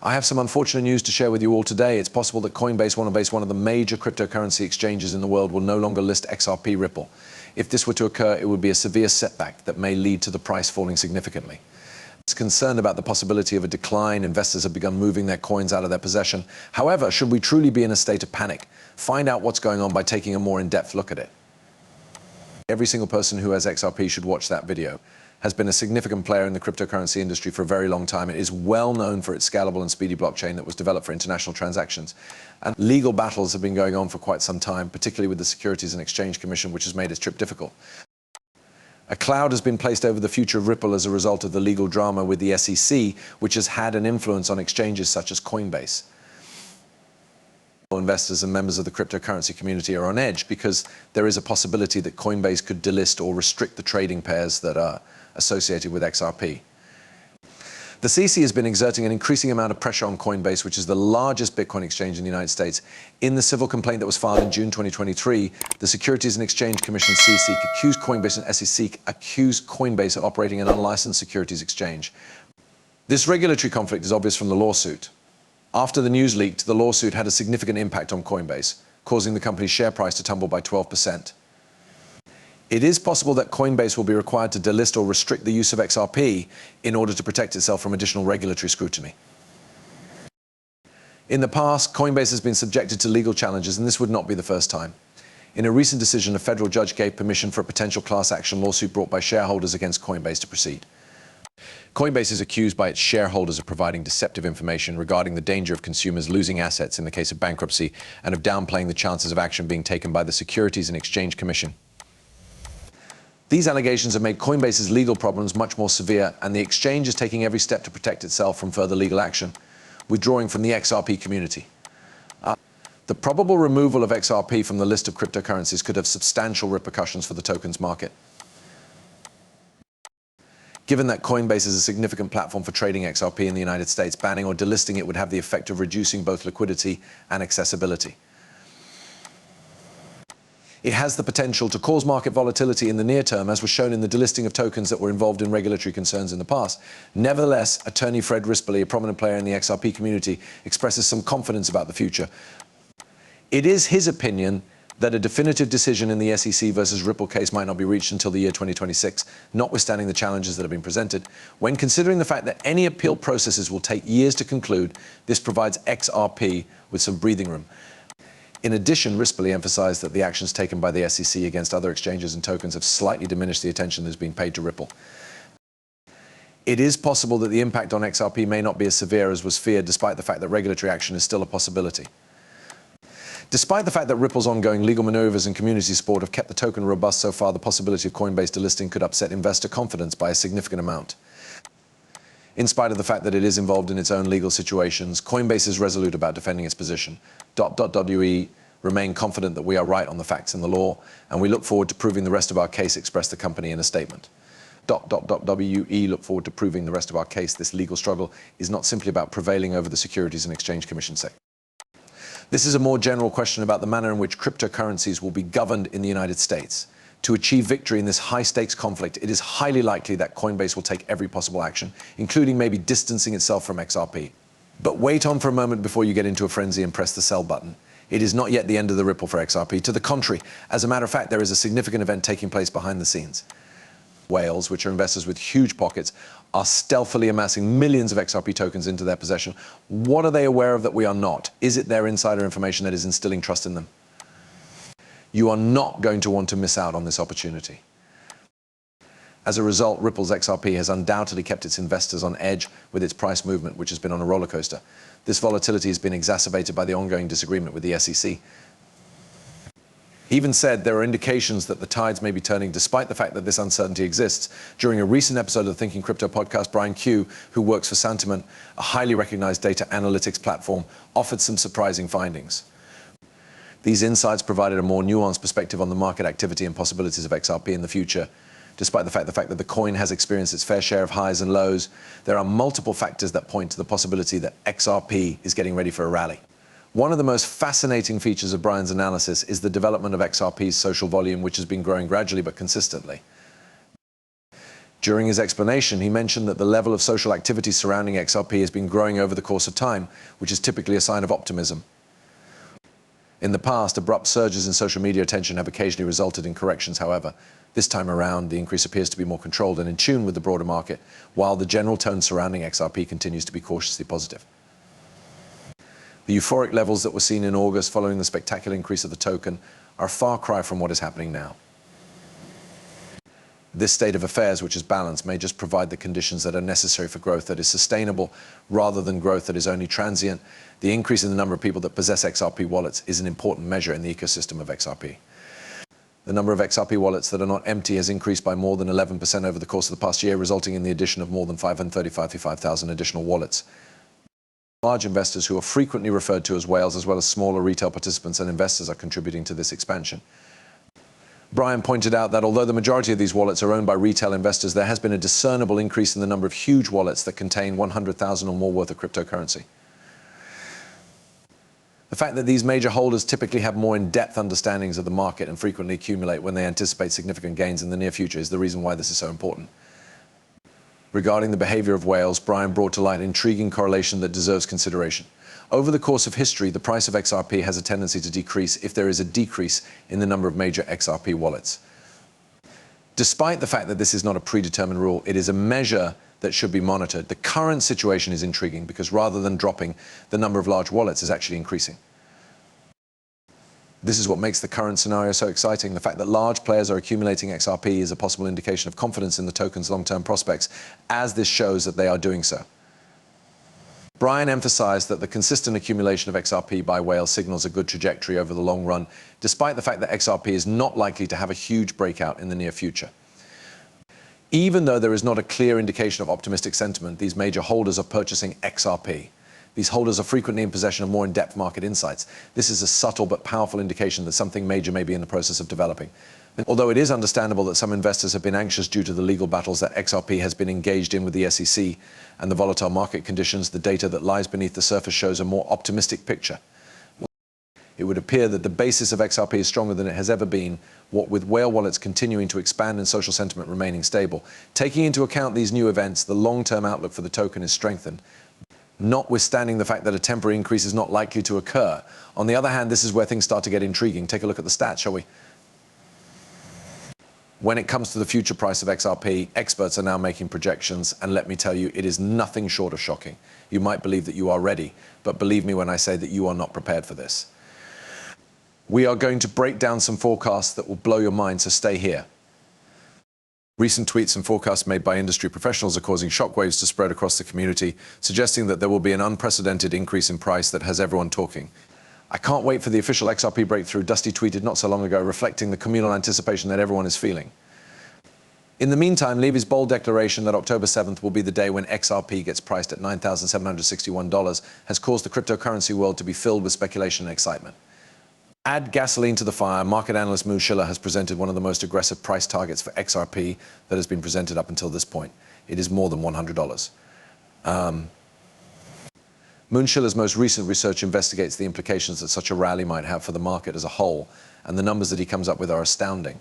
I have some unfortunate news to share with you all today. It's possible that Coinbase, one of the major cryptocurrency exchanges in the world, will no longer list XRP Ripple. If this were to occur, it would be a severe setback that may lead to the price falling significantly. It's concerned about the possibility of a decline. Investors have begun moving their coins out of their possession. However, should we truly be in a state of panic, find out what's going on by taking a more in-depth look at it. Every single person who has XRP should watch that video. Has been a significant player in the cryptocurrency industry for a very long time. It is well known for its scalable and speedy blockchain that was developed for international transactions. And legal battles have been going on for quite some time, particularly with the Securities and Exchange Commission, which has made its trip difficult. A cloud has been placed over the future of Ripple as a result of the legal drama with the SEC, which has had an influence on exchanges such as Coinbase. Investors and members of the cryptocurrency community are on edge because there is a possibility that Coinbase could delist or restrict the trading pairs that are associated with XRP. The CC has been exerting an increasing amount of pressure on Coinbase, which is the largest Bitcoin exchange in the United States. In the civil complaint that was filed in June 2023, the Securities and Exchange Commission (CC) accused Coinbase and SEC accused Coinbase of operating an unlicensed securities exchange. This regulatory conflict is obvious from the lawsuit. After the news leaked, the lawsuit had a significant impact on Coinbase, causing the company's share price to tumble by 12%. It is possible that Coinbase will be required to delist or restrict the use of XRP in order to protect itself from additional regulatory scrutiny. In the past, Coinbase has been subjected to legal challenges, and this would not be the first time. In a recent decision, a federal judge gave permission for a potential class action lawsuit brought by shareholders against Coinbase to proceed. Coinbase is accused by its shareholders of providing deceptive information regarding the danger of consumers losing assets in the case of bankruptcy and of downplaying the chances of action being taken by the Securities and Exchange Commission. These allegations have made Coinbase's legal problems much more severe, and the exchange is taking every step to protect itself from further legal action, withdrawing from the XRP community. The probable removal of XRP from the list of cryptocurrencies could have substantial repercussions for the tokens market. Given that Coinbase is a significant platform for trading XRP in the United States, banning or delisting it would have the effect of reducing both liquidity and accessibility. It has the potential to cause market volatility in the near term, as was shown in the delisting of tokens that were involved in regulatory concerns in the past. Nevertheless, attorney Fred Rispoli, a prominent player in the XRP community, expresses some confidence about the future. It is his opinion that a definitive decision in the SEC versus Ripple case might not be reached until the year 2026, notwithstanding the challenges that have been presented. When considering the fact that any appeal processes will take years to conclude, this provides XRP with some breathing room. In addition, Rispoli emphasized that the actions taken by the SEC against other exchanges and tokens have slightly diminished the attention that has been paid to Ripple. It is possible that the impact on XRP may not be as severe as was feared, despite the fact that regulatory action is still a possibility. Despite the fact that Ripple's ongoing legal maneuvers and community support have kept the token robust so far, the possibility of Coinbase delisting could upset investor confidence by a significant amount. In spite of the fact that it is involved in its own legal situations, Coinbase is resolute about defending its position. We remain confident that we are right on the facts and the law, and we look forward to proving the rest of our case, expressed the company in a statement. We look forward to proving the rest of our case. This legal struggle is not simply about prevailing over the Securities and Exchange Commission sector. This is a more general question about the manner in which cryptocurrencies will be governed in the United States. To achieve victory in this high-stakes conflict, it is highly likely that Coinbase will take every possible action, including maybe distancing itself from XRP. But wait on for a moment before you get into a frenzy and press the sell button. It is not yet the end of the Ripple for XRP. To the contrary, as a matter of fact, there is a significant event taking place behind the scenes. Whales, which are investors with huge pockets, are stealthily amassing millions of XRP tokens into their possession. What are they aware of that we are not? Is it their insider information that is instilling trust in them? You are not going to want to miss out on this opportunity. As a result, Ripple's XRP has undoubtedly kept its investors on edge with its price movement, which has been on a roller coaster. This volatility has been exacerbated by the ongoing disagreement with the SEC. He even said there are indications that the tides may be turning despite the fact that this uncertainty exists. During a recent episode of the Thinking Crypto podcast, Brian Q, who works for Santiment, a highly recognized data analytics platform, offered some surprising findings. These insights provided a more nuanced perspective on the market activity and possibilities of XRP in the future. Despite the fact that the coin has experienced its fair share of highs and lows, there are multiple factors that point to the possibility that XRP is getting ready for a rally. One of the most fascinating features of Brian's analysis is the development of XRP's social volume, which has been growing gradually but consistently. During his explanation, he mentioned that the level of social activity surrounding XRP has been growing over the course of time, which is typically a sign of optimism. In the past, abrupt surges in social media attention have occasionally resulted in corrections, however. This time around, the increase appears to be more controlled and in tune with the broader market, while the general tone surrounding XRP continues to be cautiously positive. The euphoric levels that were seen in August following the spectacular increase of the token are a far cry from what is happening now. This state of affairs, which is balanced, may just provide the conditions that are necessary for growth that is sustainable rather than growth that is only transient. The increase in the number of people that possess XRP wallets is an important measure in the ecosystem of XRP. The number of XRP wallets that are not empty has increased by more than 11% over the course of the past year, resulting in the addition of more than 535,000 additional wallets. Large investors, who are frequently referred to as whales, as well as smaller retail participants and investors, are contributing to this expansion. Brian pointed out that although the majority of these wallets are owned by retail investors, there has been a discernible increase in the number of huge wallets that contain 100,000 or more worth of cryptocurrency. The fact that these major holders typically have more in-depth understandings of the market and frequently accumulate when they anticipate significant gains in the near future is the reason why this is so important. Regarding the behavior of whales, Brian brought to light an intriguing correlation that deserves consideration. Over the course of history, the price of XRP has a tendency to decrease if there is a decrease in the number of major XRP wallets. Despite the fact that this is not a predetermined rule, it is a measure that should be monitored. The current situation is intriguing because rather than dropping, the number of large wallets is actually increasing. This is what makes the current scenario so exciting. The fact that large players are accumulating XRP is a possible indication of confidence in the token's long-term prospects, as this shows that they are doing so. Brian emphasized that the consistent accumulation of XRP by whales signals a good trajectory over the long run, despite the fact that XRP is not likely to have a huge breakout in the near future. Even though there is not a clear indication of optimistic sentiment, these major holders are purchasing XRP. These holders are frequently in possession of more in-depth market insights. This is a subtle but powerful indication that something major may be in the process of developing. Although it is understandable that some investors have been anxious due to the legal battles that XRP has been engaged in with the SEC and the volatile market conditions, the data that lies beneath the surface shows a more optimistic picture. It would appear that the basis of XRP is stronger than it has ever been, what with whale wallets continuing to expand and social sentiment remaining stable. Taking into account these new events, the long-term outlook for the token is strengthened, notwithstanding the fact that a temporary increase is not likely to occur. On the other hand, this is where things start to get intriguing. Take a look at the stats, shall we? When it comes to the future price of XRP, experts are now making projections, and let me tell you, it is nothing short of shocking. You might believe that you are ready, but believe me when I say that you are not prepared for this. We are going to break down some forecasts that will blow your mind, so stay here. Recent tweets and forecasts made by industry professionals are causing shockwaves to spread across the community, suggesting that there will be an unprecedented increase in price that has everyone talking. I can't wait for the official XRP breakthrough, Dusty tweeted not so long ago, reflecting the communal anticipation that everyone is feeling. In the meantime, Levy's bold declaration that October 7th will be the day when XRP gets priced at $9,761 has caused the cryptocurrency world to be filled with speculation and excitement. Add gasoline to the fire, market analyst Moon Schiller has presented one of the most aggressive price targets for XRP that has been presented up until this point. It is more than $100. Moon Schiller's most recent research investigates the implications that such a rally might have for the market as a whole, and the numbers that he comes up with are astounding.